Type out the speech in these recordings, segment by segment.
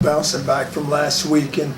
bouncing back from last week, and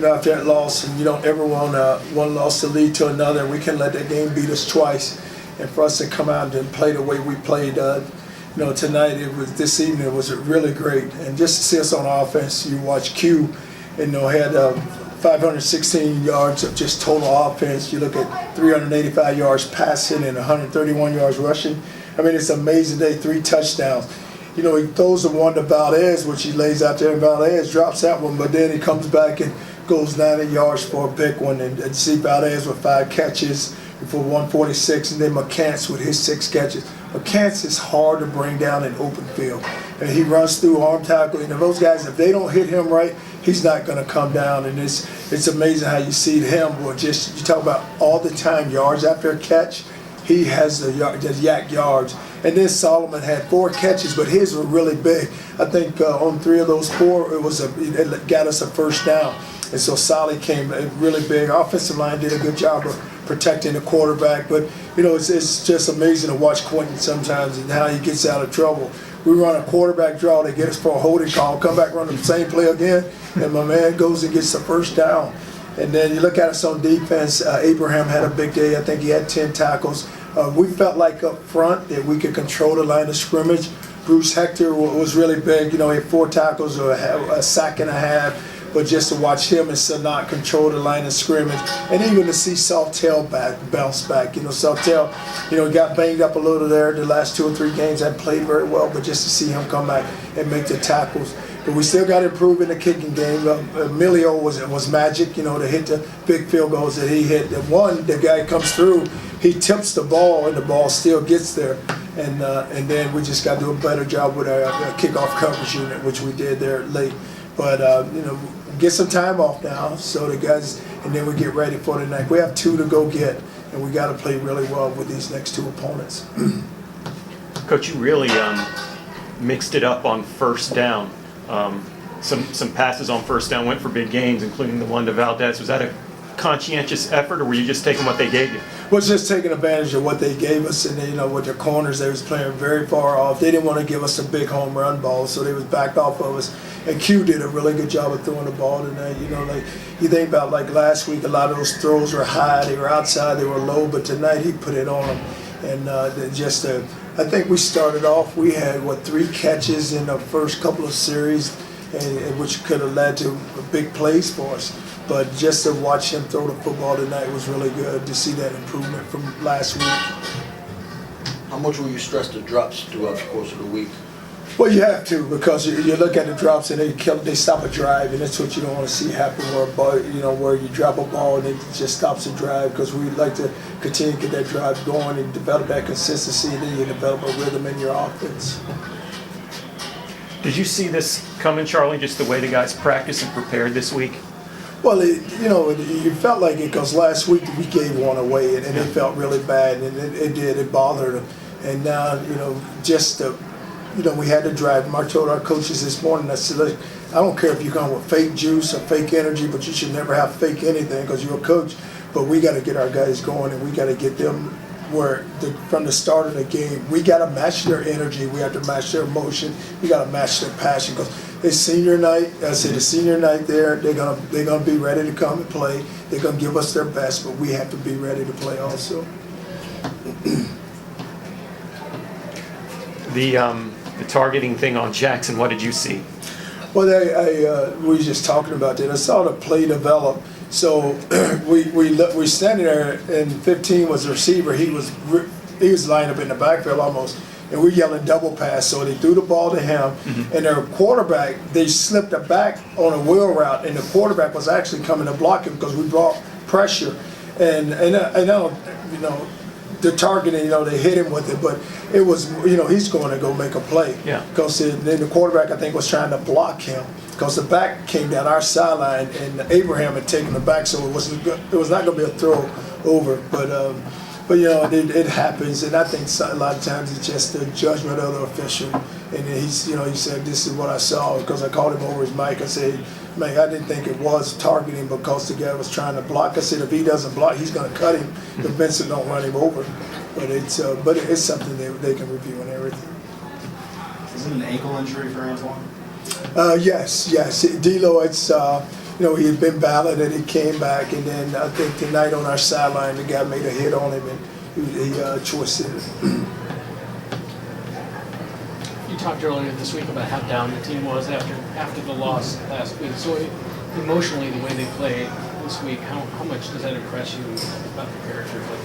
after that loss, and you don't ever want one loss to lead to another. We can let that game beat us twice, and for us to come out and play the way we played, tonight this evening it was really great, and just to see us on offense. You watch Q, and had 516 yards of just total offense. You look at 385 yards passing and 131 yards rushing. I mean, it's an amazing day. 3 touchdowns. He throws the one to Valdez, which he lays out there, and Valdez drops that one, but then he comes back and goes 90 yards for a big one, and see Valdez with 5 catches for 146, and then McCants with his 6 catches. McCants is hard to bring down in open field, and he runs through arm tackle. Those guys, if they don't hit him right, he's not going to come down. And it's amazing how you see him. Or just you talk about all the time yards after a catch, he has the yak yards. And then Solomon had 4 catches, but his were really big. I think on 3 of those 4, it got us a first down. And so Solly came really big. Offensive line did a good job of protecting the quarterback. But, it's just amazing to watch Quentin sometimes and how he gets out of trouble. We run a quarterback draw, they get us for a holding call, come back, run the same play again, and my man goes and gets the first down. And then you look at us on defense, Abraham had a big day. I think he had 10 tackles. We felt like up front that we could control the line of scrimmage. Bruce Hector was really big. He had 4 tackles or a sack and a half. But just to watch him and Sanat control the line of scrimmage, and even to see Sawtell bounce back. Sawtell, got banged up a little there the last 2 or 3 games. Hadn't played very well, but just to see him come back and make the tackles. But we still got to improve in the kicking game. Emilio was magic, to hit the big field goals that he hit. The guy comes through, he tips the ball, and the ball still gets there. And then we just got to do a better job with our kickoff coverage unit, which we did there late. But, get some time off now, so the guys, and then we get ready for the next. We have 2 to go get, and we got to play really well with these next 2 opponents. Coach, you really mixed it up on first down. Some passes on first down went for big gains, including the one to Valdez. Was that a conscientious effort, or were you just taking what they gave you? Was just taking advantage of what they gave us, and with their corners, they was playing very far off. They didn't want to give us a big home run ball, so they was backed off of us. And Q did a really good job of throwing the ball tonight. Like you think about like last week, a lot of those throws were high, they were outside, they were low, but tonight he put it on them. And I think we started off, we had 3 catches in the first couple of series, and which could have led to big plays for us. But just to watch him throw the football tonight was really good to see that improvement from last week. How much will you stress the drops throughout the course of the week? Well, you have to, because you look at the drops and they stop a drive, and that's what you don't want to see happen. Where you drop a ball and it just stops a drive, because we like to continue to get that drive going and develop that consistency, and then you develop a rhythm in your offense. Did you see this coming, Charlie? Just the way the guys practiced and prepared this week? Well, you felt like it, because last week we gave one away, and it felt really bad, and it bothered them. And now, we had to drive. I told our coaches this morning, I said, look, I don't care if you come with fake juice or fake energy, but you should never have fake anything, because you're a coach. But we got to get our guys going, and we got to get them from the start of the game. We got to match their energy. We have to match their emotion. We got to match their passion, because it's senior night. I said the senior night there, they're gonna be ready to come and play. They're gonna give us their best, but we have to be ready to play also. The targeting thing on Jackson, what did you see? Well, we were just talking about that. I saw the play develop. So we standing there, and 15 was the receiver. He was lined up in the backfield almost, and we're yelling double pass. So they threw the ball to him, and their quarterback, they slipped it back on a wheel route, and the quarterback was actually coming to block him, because we brought pressure. And the targeting, they hit him with it, but it was, he's going to go make a play. Yeah. Because then the quarterback, I think, was trying to block him, because the back came down our sideline, and Abraham had taken the back, so it was not going to be a throw over. But it happens, and I think a lot of times it's just the judgment of the official. And he said, this is what I saw, because I called him over his mic. I said, man, I didn't think it was targeting, because the guy was trying to block. I said, if he doesn't block, he's going to cut him if Vincent don't run him over. But it's something they can review and everything. Is it an ankle injury for Antoine? Yes. D'Lo, it's he had been battling and he came back, and then I think tonight on our sideline the guy made a hit on him and he twisted it. You talked earlier this week about how down the team was after the loss last week. So emotionally, the way they played this week, how much does that impress you about the character of the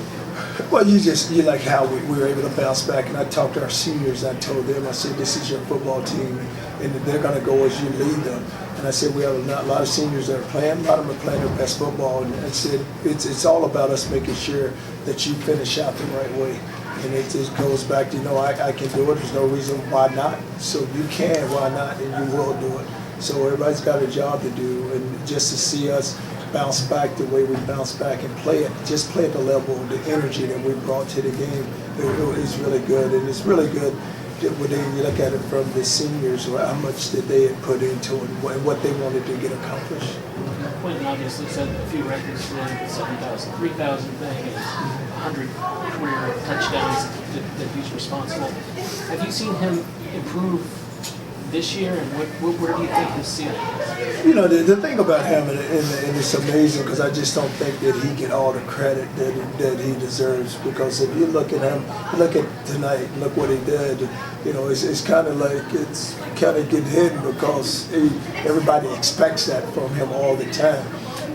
team? Well, you like how we were able to bounce back, and I talked to our seniors. I told them, I said, this is your football team, and they're going to go as you lead them. And I said, we have a lot of seniors that are playing. A lot of them are playing their best football. And I said, it's all about us making sure that you finish out the right way. And it just goes back to, I can do it. There's no reason why not. So you can, why not? And you will do it. So everybody's got a job to do. And just to see us bounce back the way we bounce back and play at the level, the energy that we brought to the game, it's really good. And it's really good when you look at it from the seniors, how much that they had put into it and what they wanted to get accomplished. Quentin obviously set a few records for the 7,000, 3,000 thing, and 100 career touchdowns that he's responsible. Have you seen him improve this year, and where do you think his ceiling is? The thing about him, and it's amazing because I just don't think that he get all the credit that he deserves. Because if you look at him, you look at tonight, look what he did. It's kind of like it's kind of getting hidden because everybody expects that from him all the time.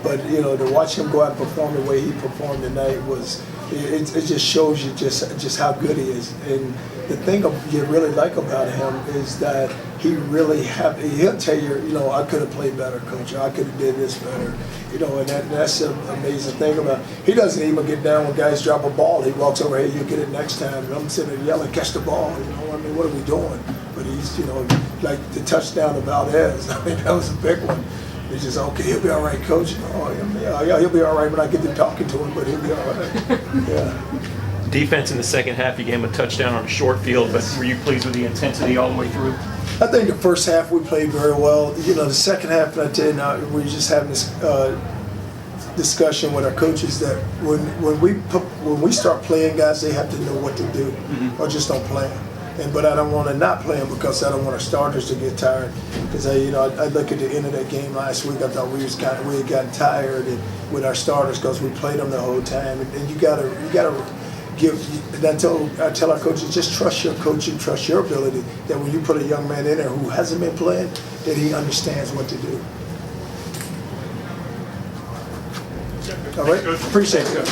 But to watch him go out and perform the way he performed tonight was. It just shows you just how good he is. And the thing you really like about him is that he really he'll tell you, I could have played better, coach. I could have did this better. And that's the amazing thing about him. He doesn't even get down when guys drop a ball. He walks over, hey, you'll get it next time. And I'm sitting there yelling, catch the ball. What are we doing? But he's, like the touchdown to Valdez. That was a big one. It's just, okay, he'll be all right, coach. Yeah, he'll be all right when I get to talking to him, but he'll be all right. Yeah. Defense in the second half, you gave him a touchdown on a short field, but were you pleased with the intensity all the way through? I think the first half we played very well. The second half, and I tell you, we were just having this discussion with our coaches that when we start playing guys, they have to know what to do, or just don't play them. But I don't want to not play them because I don't want our starters to get tired. Because I look at the end of that game last week, I thought we had gotten tired with our starters because we played them the whole time. And you gotta give. And I tell our coaches, just trust your coach and trust your ability. That when you put a young man in there who hasn't been playing, that he understands what to do. All right, appreciate it.